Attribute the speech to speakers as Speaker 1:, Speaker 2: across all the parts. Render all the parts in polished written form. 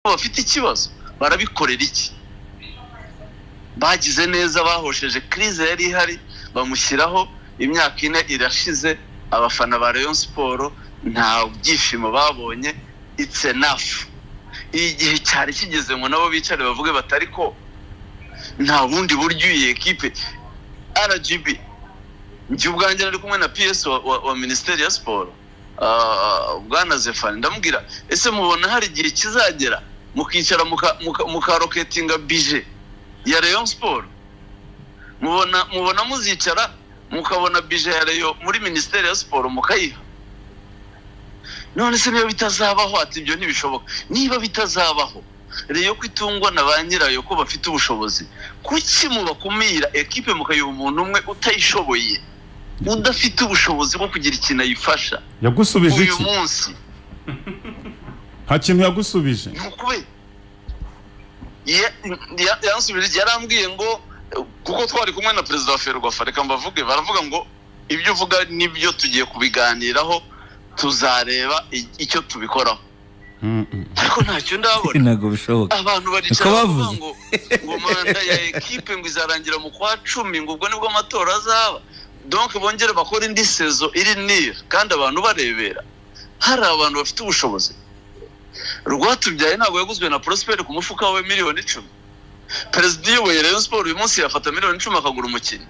Speaker 1: bafite ikibazo barabikorera iki? Bagize neza bahosheje crise yari ihari bamushyiraho imyaka 4 irashize abafana ba Rayon Sport nta byishimo babonye. It's enough. Igihe cyari kigeze ngo nabo bicare bavuge batari ko nta bundi buryo iyi equipe RGB njye ubwanjye ari kumwe na PS wa Ministeri ya Sport bwana Zefani ndamubwira ese mubona hari igihe kizagera mukicara mukaroketinga budget ya Rayon Sport mubona muzicara mukabona budget ya Rayon muri Ministeri ya Sport mukayiha? None se niba bitazabaho ati ibyo ntibishoboka. Niba bitazabaho Rayon kwitungwa na ba nyirayo ko bafite ubushobozi, kuki mubakumira equipe mukayiha umuntu umwe utayishoboye udafite ubushobozi bwo kugira ikintu ayifasha?
Speaker 2: Yagusubije iki
Speaker 1: uyu munsi?
Speaker 2: Nta kintu yagusubije.
Speaker 1: Nukube yansubije yarambwiye ngo kuko twari kumwe na president wa Ferwafa reka mbavuge baravuga ngo ibyo uvuga nibyo tugiye kubiganiraho tuzareba icyo tubikoraho. Ariko ntacyo ndabona.
Speaker 3: Ntago bishoboka.
Speaker 1: Abantu baricara ngo manda ya equipe ngo izarangira mu kwa 10 ngo ubwo nibwo amatora azaba. Donc bongere bakora indi sezo iri nire kandi abantu barebera. Hari abantu bafite ubushobozi. Rwatubyaye ntago yaguzwe na Prosper ku mufuka we miliyoni 10. President wa Rayon Sport uyu munsi yafata miliyoni 10 akagura umukino.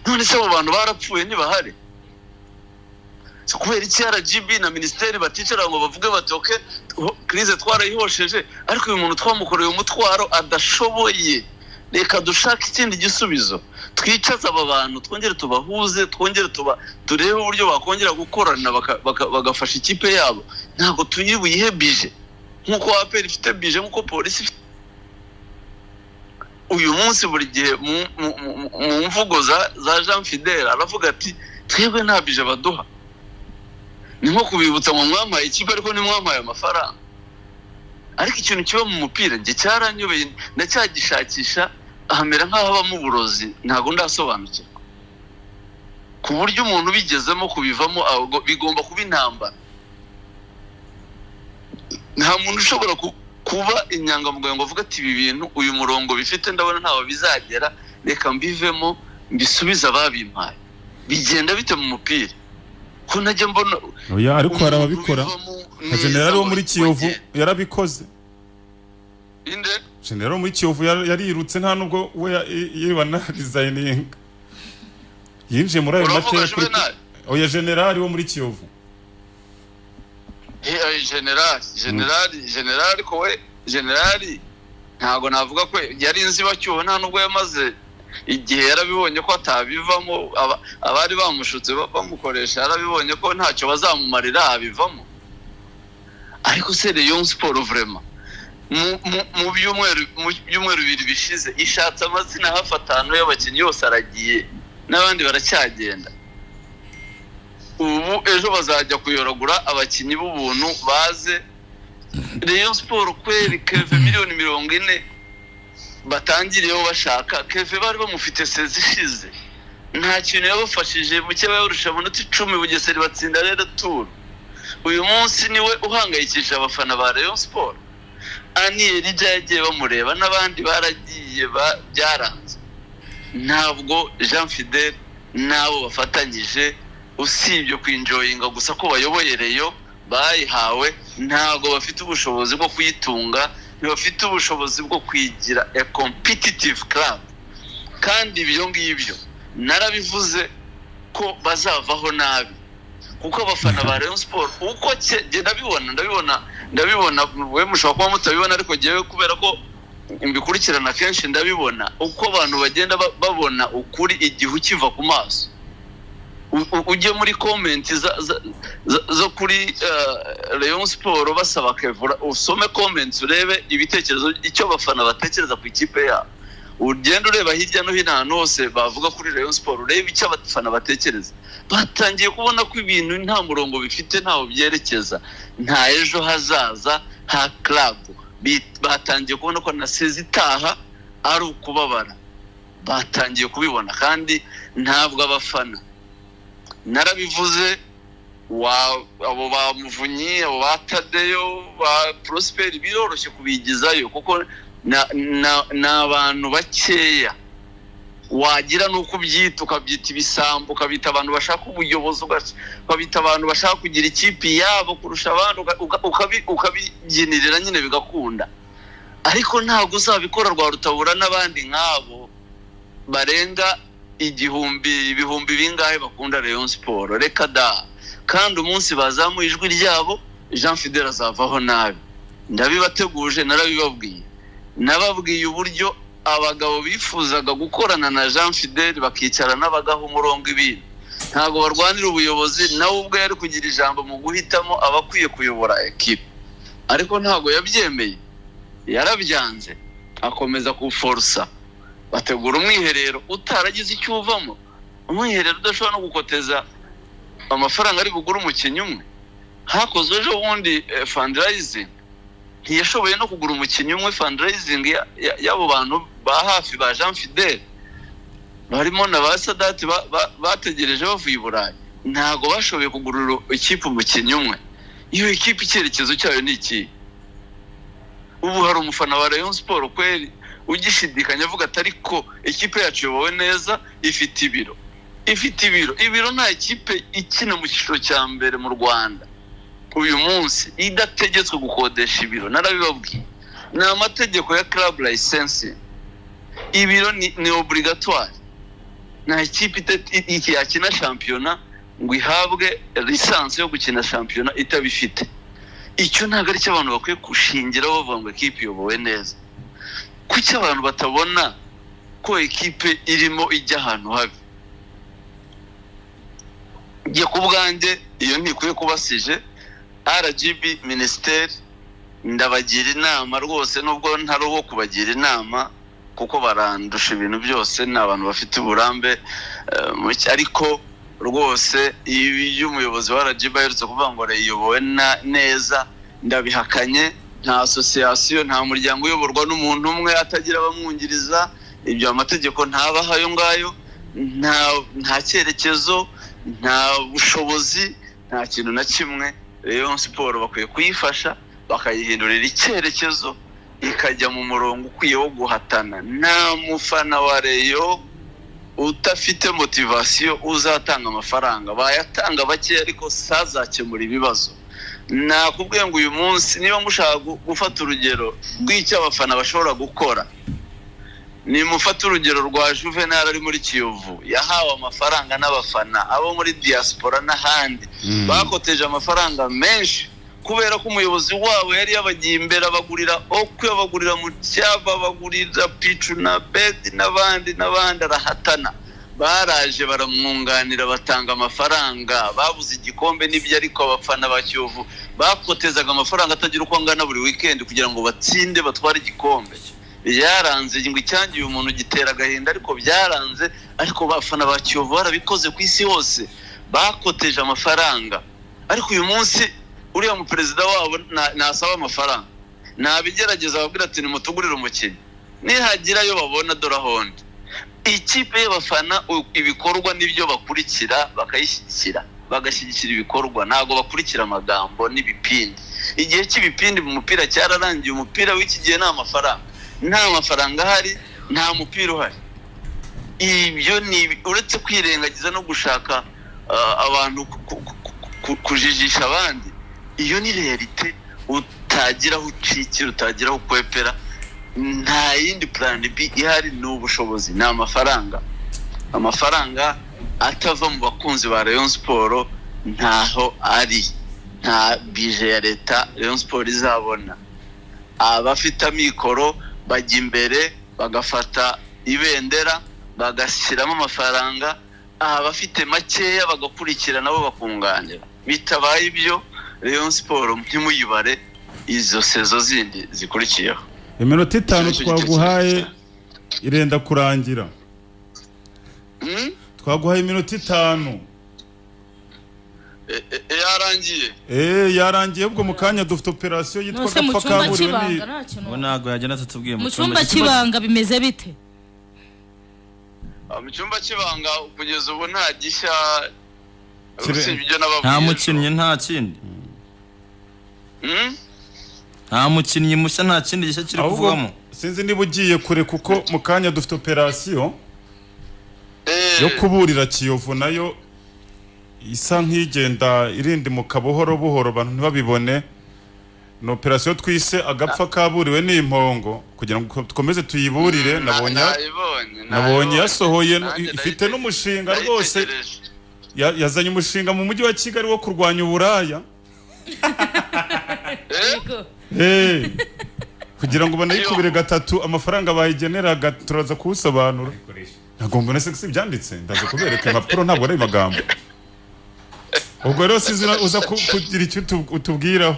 Speaker 1: None se abo bantu barapfuye ntibahari? So kubera iki RGB na ministeri baticara ngo bavuge bati okay crise twarayihosheje ariko uyu muntu twamukoreye umutwaro adashoboye, reka dushaka ikindi gisubizo twicaza aba bantu twongere tubahuze twongere turebe uburyo bakongera gukorana bagafasha ikipe yabo. Ntago tuyibuye bije nkuko APR ifite bije nkuko polisi ifite. Uyu munsi buri gihe mu mvugo za Jean Fidel aravuga ati twebwe nta bije baduha. Ni nko kubibutsa mu mwamaye ikipe ariko ni mwamaye amafaranga. Ariko ikintu kiba mu mupira nge cyaranyobeye ndacyagishakisha ahamera nkaho aba mu burozi ntago ndasobanukirwa. Ku buryo umuntu bigezemo kubivamo bigomba kuba intambara. Nta muntu ushobora kuba inyangamugayo ngo avuga ati ibi bintu uyu murongo bifite ndabona ntaho bizagera reka mbivemo mbisubiza babimpaye. Bigenda bite mu mupira? Ko najya mbona
Speaker 2: oya ariko harababikora. General wo muri Kiyovu yarabikoze.
Speaker 1: Inde
Speaker 2: General wo muri Kiyovu yarirutse nta nubwo we yibana designing yinje muri ayo mateka. Oya General wo muri Kiyovu General ko we General ntago navuga ko yari inziba cyuho nta nubwo yamaze igihe yarabibonye ko atabivamo abari bamushutse bamukoresha yarabibonye ko ntacyo bazamumarira abivamo. Ariko se Rayon Sport vraiment mu byumweru bibiri bishize ishatse amazina hafatano y'abakinnyi yose aragiye n'abandi baracyagenda. Ubu ejo bazajya kuyoragura abakinnyi b'ubuntu baze Rayon Sport kweri Keve miliyoni 40 batangiriyeho bashaka. Keve bari bamufite sezi ishize nta kintu yabafashije muke bayurusha amanota 10 Bugesera batsinda rero tour. Uyu munsi niwe uhangayikisha abafana ba Rayon Sport. Elija yagiye bamureba n'abandi baragiye byaranze. Ntabwo Jean Fidel nabo bafatanyije usibye kwinjoyinga gusa ko bayoboye Rayon bayihawe ntago bafite ubushobozi bwo kuyitunga, ntibafite ubushobozi bwo kwigira a competitive club. Kandi ibyo ngibyo narabivuze ko bazavaho nabi kuko abafana ba Rayon Sport uko ndabibona we mushobora kuba mutabibona ariko jewe kubera ko imbikurikirana kenshi ndabibona uko abantu bagenda babona ukuri igihe ukiva ku maso. Ujye muri comment zo kuri Rayon Sport basaba Kevura usome comments urebe ibitekerezo icyo abafana batekereza ku ikipe yabo. Ugenda ureba hirya no hino ahantu hose bavuga kuri Rayon Sport urebe icyo abafana batekereza. Batangiye kubona ko ibintu nta murongo bifite ntaho byerekeza nta ejo hazaza ha club. Batangiye kubona ko na sezitaha ari ukubabara. Batangiye kubibona kandi ntabwo abafana narabivuze abo bamuvunyi abo batadeyo ba Prosper biroroshye kubigizayo kuko na abantu bakeya wagira nuko byita ukabyita ibisambo ukabita abantu bashaka ubuyobozi ukabita abantu bashaka kugira ikipe yabo kurusha abantu ukabibyinirira nyine bigakunda ariko ntabwo uzabikora rwa rutabura n'abandi nk'abo barenga ibihumbi bingahe bakunda Rayon Sport reka da kandi umunsi bazamuye ijwi ryabo Jean Fidel azavaho nabi ndabibateguje nababwiye uburyo abagabo bifuzaga gukorana na Jean Fidel bakicara n'abagaho umurongo ibintu ntago barwanira ubuyobozi nawe ubwo yari kugira ijambo mu guhitamo abakwiye kuyobora equipe ariko ntago yabyemeye yarabyanze akomeza kuforsa bategura umwiherero utaragize icyo uvamo umwiherero udashobora no gukoteza amafaranga ari bugura umukinnyi umwe hakozwe ejo bundi fundraising ntiyashoboye no kugura umukinnyi umwe fundraising y'abo bantu ba hafi ba Jean Fidel barimo na ba Sadat bategereje bavuye i Burayi ntago bashoboye kugurira ikipe umukinnyi umwe iyo ikipe icyerekezo cyayo ni iki ubu hari umufana wa Rayon Sport kweli ugishidikanya avuga atari ko ikipe yacu yobowe neza ifite ibiro nta ikipe ikina mu cyiciro cya mbere mu Rwanda uyu munsi idategetswe gukodesha ibiro narabibabwiye ni amategeko ya club license ibiro ni obligatoire nta ikipe yakina shampiyona ngo ihabwe lisansi yo gukina shampiyona itabifite icyo ntabwo ari cyo abantu bakwiye gushingiraho bavuga ngo ikipe iyobowe neza kuki abantu batabona ko ikipe irimo ijya ahantu habi ngiye ku bwanjye iyo ntikwiye kubasije RGB ministeri ndabagira inama rwose nubwo ntari uwo kubagira inama kuko barandusha ibintu byose n'abantu bafite uburambe ariko rwose iyo umuyobozi wa RGB aherutse kuvuga ngo reyobowe neza ndabihakanye nta association nta muryango uyoborwa n'umuntu umwe atagira abamwungiriza ibyo amategeko ntabaha ayo ngayo nta cyerekezo nta bushobozi nta kintu na kimwe Rayon Sport bakwiye kuyifasha bakayihindurira icyerekezo ikajya mu murongo ukwiye wo guhatana nta mufana wa Rayon utafite motivation uzatanga amafaranga bayatanga bake ariko sazakemura ibibazo nakubwiye ngo uyu munsi niba mushaka gufata urugero rw'icyo abafana bashobora gukora ni mufata urugero rwa Juvenal ari muri Kiyovu yahawe amafaranga n'abafana abo muri diaspora n'ahandi bakoteje amafaranga menshi kubera ko umuyobozi wabo yari yabagiye imbere abagurira okwe abagurira mu cyaba abagurira picu na bed n'abandi arahatana baraje baramwunganira batanga amafaranga babuze igikombe n'ibyo ariko abafana ba Kiyovu bakotezaga amafaranga atagira uko angana buri weekend kugira ngo batsinde batware igikombe byaranze ngo icyangiye umuntu gitera gahinda ariko byaranze ariko bafana ba Kiyovu barabikoze ku isi hose bakoteje amafaranga ariko uyu munsi uriya mu president wabo nasaba amafaranga nabigerageza ababwira ati ni mutugurira umukinnyi nihagira yo babona dorahonde ikipe y'abafana ibikorwa nibyo bakurikira bakayishyigikira bagashyigikira ibikorwa ntago bakurikira amagambo n'ibipindi igihe cy'ibipindi mu mupira cyararangiye umupira w'iki gihe nta mafaranga ahari nta mupira uhari ibyo ni uretse kwirengagiza no gushaka abantu kujijisha abandi iyo ni realite utagira aho ucikira utagira aho kwepera nta yindi plan B ihari n'ubushobozi ni amafaranga atava mu bakunzi ba Rayon Sport ntaho ari nta bije ya leta Rayon Sport izabona abafite amikoro bajya imbere bagafata ibendera bagashyiramo amafaranga abafite makeya bagakurikira nabo bakunganira bitabaye ibyo Rayon Sport ntimuyibare izo sezo zindi zikurikiyeho
Speaker 3: iminota 5 twaguhaye irenda kurangira twaguhaye iminota 5 yarangiye ubwo mukanya dufite operation yitwa gapfa kaburiwe ni
Speaker 4: nago yajya natubwiye
Speaker 5: mu cyumba kibanga bimeze bite
Speaker 2: mu cyumba kibanga kugeza ubu nta gishya
Speaker 4: nta mukinnyi nta kindi nta mukinnyi mushya nta kindi gishya kiri kuvugamo
Speaker 3: sinzi niba ugiye kure kuko mu kanya dufite operasiyo yo kuburira Kiyovu nayo isa nk'igenda irindimuka buhoro buhoro abantu ntibabibone ni operasiyo twise agapfa kaburiwe n'impongo kugira ngo dukomeze tuyiburire nabonye yasohoye ifite n'umushinga rwose yazanye umushinga mu mujyi wa Kigali wo kurwanya uburaya kugira ngo banayikubire gatatu amafaranga bayigeneraga turaza kuwusobanura ntabwo mbona se byanditse ndaza kubereka impapuro ntabwo ari magambo ubwo rero sizina uza kugira icyo utubwiraho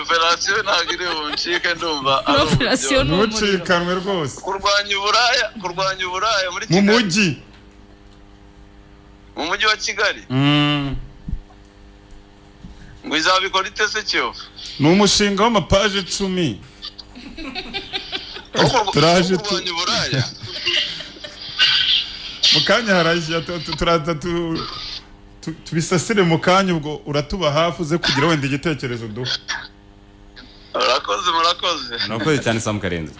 Speaker 2: operasiyo ntabwo iri buncike ndumva
Speaker 5: operasiyo
Speaker 3: ntucikanwe rwose
Speaker 2: kurwanya uburaya muri
Speaker 3: Kigali
Speaker 2: mu mujyi wa Kigali ngo izabikora itese Kiyovu
Speaker 3: ni umushinga w'amapaje 10 turaje mu kanya harashya turaza tubisasire mu kanya ubwo uratuba hafi uze kugira wenda igitekerezo duha
Speaker 6: murakoze cyane Sam Karenzi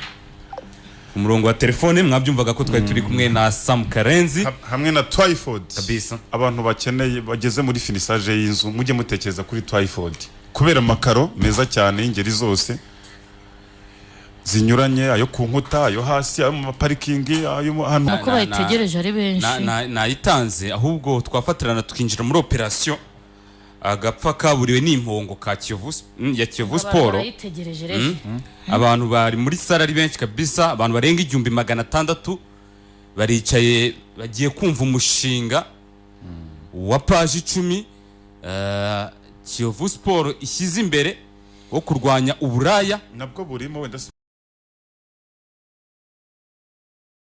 Speaker 6: umurongo wa telefone mwabyumvaga ko twari turi kumwe na Sam Karenzi
Speaker 3: hamwe na Twyford
Speaker 6: kabisa
Speaker 3: abantu bakeneye bageze muri finissage y'inzu mujye mutekereza kuri Twyford kubera makaro meza cyane ingeri zose zinyuranye ayo ku nkuta ayo hasi ayo mu parking ayo hano
Speaker 5: nako bayitegereje ari benshi
Speaker 6: nayitanze ahubwo twafatirana tukinjira muri operation agapfa kaburiwe n'impongo ka Kiyovu ya Kiyovu Sport abantu bari muri sala ari benshi kabisa abantu barenga 1600 baricaye bagiye kumva umushinga wa page 10 Kiyovu Sport ishyize imbere wo kurwanya uburaya
Speaker 3: nabwo burimo wenda